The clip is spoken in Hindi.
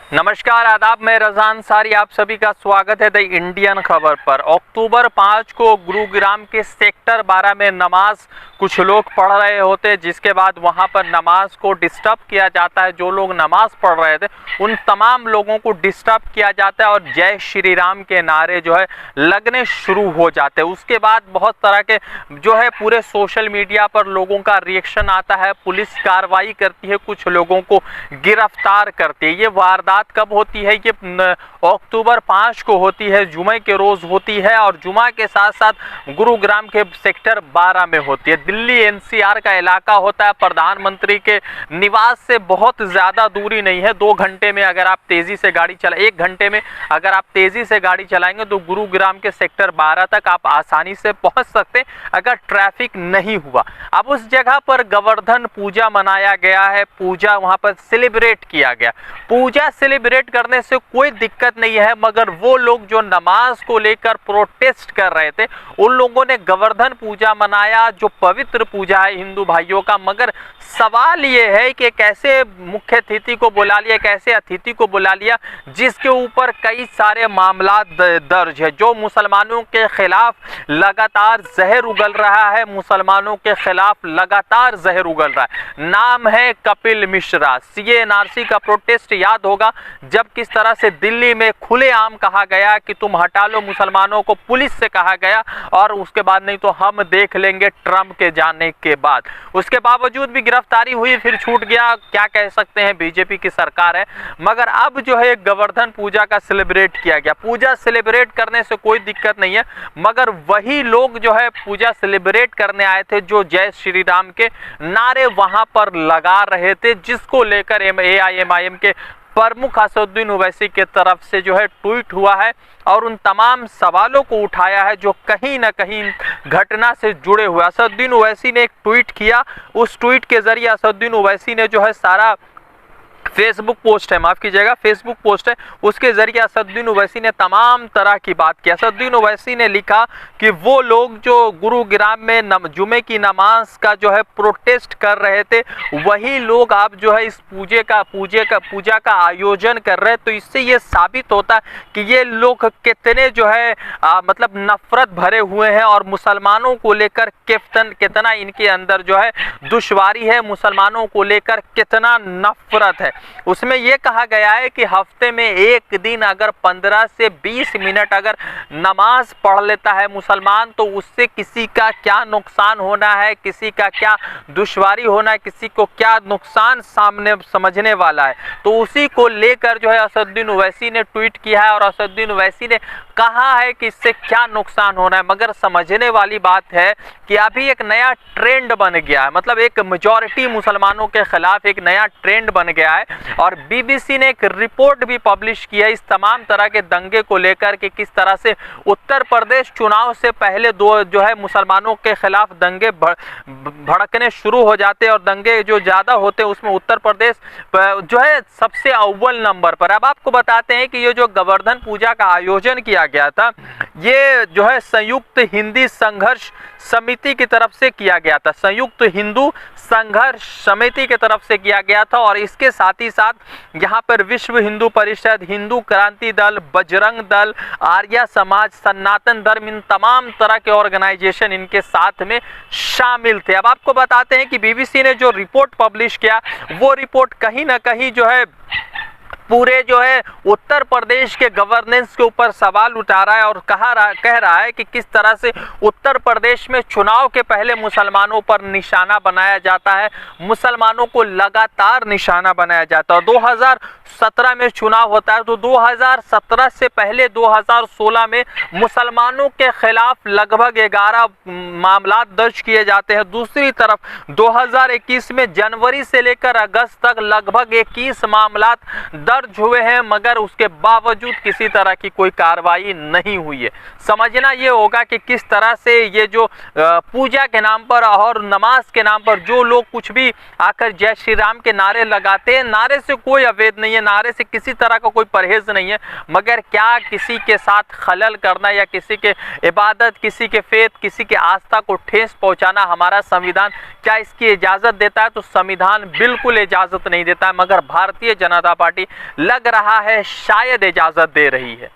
नमस्कार आदाब, मैं रज़ान सारी आप सभी का स्वागत है द इंडियन खबर पर। अक्टूबर 5 को गुरुग्राम के सेक्टर 12 में नमाज कुछ लोग पढ़ रहे होते, जिसके बाद वहां पर नमाज को डिस्टर्ब किया जाता है। जो लोग नमाज पढ़ रहे थे उन तमाम लोगों को डिस्टर्ब किया जाता है और जय श्री राम के नारे जो है लगने शुरू हो जाते हैं। उसके बाद बहुत तरह के जो है पूरे सोशल मीडिया पर लोगों का रिएक्शन आता है। पुलिस कार्रवाई करती है, कुछ लोगों को गिरफ्तार करती है। ये वारदात कब होती है? ये अक्टूबर 5 को होती है, जुमे के रोज होती है और जुमा के साथ साथ गुरुग्राम के सेक्टर 12 में होती है। दिल्ली एनसीआर का इलाका होता है। प्रधानमंत्री के निवास से बहुत ज्यादा दूरी नहीं है। 2 घंटे में अगर आप तेजी से गाड़ी चला 1 घंटे में अगर आप तेजी से गाड़ी चलाएंगे तो गुरुग्राम के सेक्टर 12 तक आप आसानी से पहुंच सकते हैं अगर ट्रैफिक नहीं हुआ। अब उस जगह पर गोवर्धन पूजा मनाया गया है, पूजा वहां पर सेलिब्रेट किया गया। पूजा सेलिब्रेट करने से कोई दिक्कत नहीं है, मगर वो लोग जो नमाज को लेकर प्रोटेस्ट कर रहे थे उन लोगों ने गोवर्धन पूजा मनाया, जो पवित्र पूजा है हिंदू भाइयों का। मगर सवाल ये है कि कैसे मुख्य अतिथि को बुला लिया, कैसे अतिथि को बुला लिया जिसके ऊपर कई सारे मामला दर्ज है। जो मुसलमानों के खिलाफ लगातार जहर उगल रहा है, मुसलमानों के खिलाफ लगातार जहर उगल रहा है। नाम है कपिल मिश्रा। सीए एनआरसी का प्रोटेस्ट याद होगा, जब किस तरह से दिल्ली में खुलेआम कहा गया कि तुम हटा लो मुसलमानों को, पुलिस से कहा गया और उसके बाद नहीं तो हम देख लेंगे ट्रंप के जाने के बाद। उसके बावजूद भी गिरफ्तारी हुई, फिर छूट गया। क्या कह सकते हैं, बीजेपी की सरकार है। मगर अब जो है गोवर्धन पूजा का सेलिब्रेट किया गया। पूजा सेलिब्रेट करने से कोई दिक्कत नहीं है, मगर वही लोग जो है पूजा सेलिब्रेट करने आए थे जो जय श्री राम के नारे वहां पर लगा रहे थे, जिसको लेकर एआईएमआईएम के प्रमुख असदुद्दीन ओवैसी के तरफ से जो है ट्वीट हुआ है और उन तमाम सवालों को उठाया है जो कहीं ना कहीं घटना से जुड़े हुए। असदुद्दीन ओवैसी ने एक ट्वीट किया, उस ट्वीट के जरिए असदुद्दीन ओवैसी ने जो है सारा फेसबुक पोस्ट है, माफ कीजिएगा फेसबुक पोस्ट है, उसके जरिए असदुद्दीन ओवैसी ने तमाम तरह की बात की। असदुद्दीन ओवैसी ने लिखा कि वो लोग जो गुरुग्राम में जुमे की नमाज का जो है प्रोटेस्ट कर रहे थे, वही लोग अब जो है इस पूजा का आयोजन कर रहे हैं। तो इससे ये साबित होता है कि ये लोग कितने जो है मतलब नफरत भरे हुए हैं और मुसलमानों को लेकर कितना इनके अंदर जो है दुश्वारी है, मुसलमानों को लेकर कितना नफरत है। उसमें यह कहा गया है कि हफ्ते में एक दिन अगर 15 से 20 मिनट अगर नमाज पढ़ लेता है मुसलमान, तो उससे किसी का क्या नुकसान होना है, किसी का क्या दुश्वारी होना है, किसी को क्या नुकसान सामने समझने वाला है। तो उसी को लेकर जो है असदुद्दीन ओवैसी ने ट्वीट किया है और असदुद्दीन ओवैसी ने कहा है कि इससे क्या नुकसान होना है। मगर समझने वाली बात है कि अभी एक नया ट्रेंड बन गया है, मतलब एक मेजॉरिटी मुसलमानों के खिलाफ एक नया ट्रेंड बन गया है और बीबीसी ने एक रिपोर्ट भी पब्लिश किया इस तमाम तरह के दंगे को लेकर कि किस तरह से उत्तर प्रदेश चुनाव से पहले जो है मुसलमानों के खिलाफ दंगे भड़कने शुरू हो जाते और दंगे जो ज्यादा होते उसमें उत्तर प्रदेश जो है सबसे अव्वल नंबर पर। अब आपको बताते हैं कि ये जो गोवर्धन पूजा का आयोजन किया गया था, ये जो है संयुक्त हिंदी संघर्ष समिति की तरफ से किया गया था। संयुक्त हिंदू संघर्ष समिति की तरफ से किया गया था और इसके साथ ही साथ यहाँ पर विश्व हिंदू परिषद, हिंदू क्रांति दल, बजरंग दल, आर्य समाज, सनातन धर्म, इन तमाम तरह के ऑर्गेनाइजेशन इनके साथ में शामिल थे। अब आपको बताते हैं कि बीबीसी ने जो रिपोर्ट पब्लिश किया, वो रिपोर्ट कहीं ना कहीं जो है पूरे जो है उत्तर प्रदेश के गवर्नेंस के ऊपर सवाल उठा रहा है और कह रहा है कि किस तरह से उत्तर प्रदेश में चुनाव के पहले मुसलमानों पर निशाना बनाया जाता है, मुसलमानों को लगातार निशाना बनाया जाता है। 2017 में चुनाव होता है तो 2017 से पहले 2016 में मुसलमानों के खिलाफ लगभग 11 मामला दर्ज किए जाते हैं। दूसरी तरफ 2021 में जनवरी से लेकर अगस्त तक लगभग 21 मामला दर्ज हुए हैं, मगर उसके बावजूद किसी तरह की कोई कार्रवाई नहीं हुई है। समझना ये होगा कि किस तरह से ये जो पूजा के नाम पर और नमाज के नाम पर जो लोग कुछ भी आकर जय श्री राम के नारे लगाते हैं, नारे से कोई अवैध नहीं है, नारे से किसी तरह का कोई परहेज नहीं है, मगर क्या किसी के साथ खलल करना या किसी के इबादत, किसी के फेथ, किसी के आस्था को ठेस पहुंचाना हमारा संविधान क्या इसकी इजाज़त देता है? तो संविधान बिल्कुल इजाज़त नहीं देता है। मगर भारतीय जनता पार्टी लग रहा है शायद इजाज़त दे रही है।